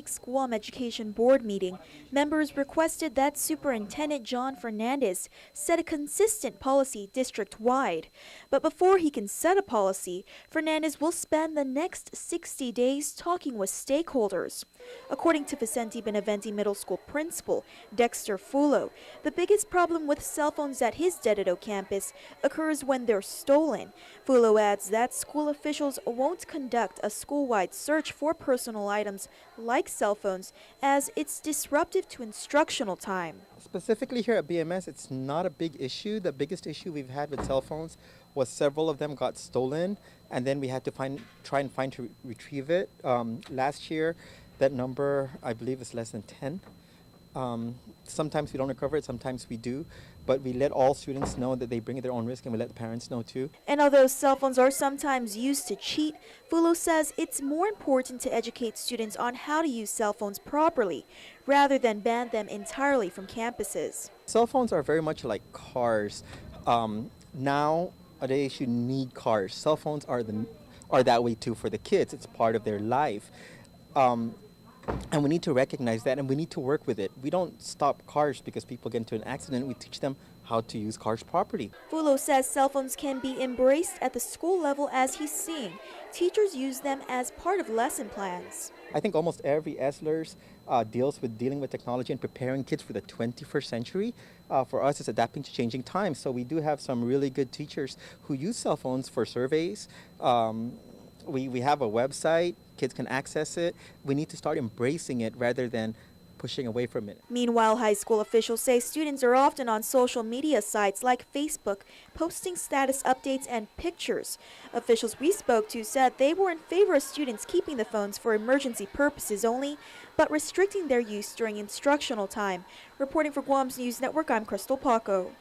week's Guam Education Board meeting, members requested that Superintendent John Fernandez set a consistent policy district-wide. But before he can set a policy, Fernandez will spend the next 60 days talking with stakeholders. According to Vicente Benavente Middle School principal Dexter Fulo, the biggest problem with cell phones at his Dededo campus occurs when they're stolen. Fulo adds that school officials won't conduct a school-wide search for personal items like cell phones, as it's disruptive to instructional time. Specifically here at BMS, it's not a big issue. The biggest issue we've had with cell phones was several of them got stolen, and then we had to try to retrieve it. Last year, that number, I believe, is less than 10. Sometimes we don't recover it, sometimes we do, but we let all students know that they bring their own risk, and we let the parents know too. And although cell phones are sometimes used to cheat, Fulo says it's more important to educate students on how to use cell phones properly, rather than ban them entirely from campuses. Cell phones are very much like cars. Nowadays you need cars. Cell phones are that way too for the kids. It's part of their life. And we need to recognize that, and we need to work with it. We don't stop cars because people get into an accident. We teach them how to use cars properly. Fulo says cell phones can be embraced at the school level, as he's seeing teachers use them as part of lesson plans. I think almost every ESLers dealing with technology and preparing kids for the 21st century. For us, it's adapting to changing times. So we do have some really good teachers who use cell phones for surveys. We have a website, kids can access it. We need to start embracing it rather than pushing away from it. Meanwhile, high school officials say students are often on social media sites like Facebook, posting status updates and pictures. Officials we spoke to said they were in favor of students keeping the phones for emergency purposes only, but restricting their use during instructional time. Reporting for Guam's News Network, I'm Crystal Paco.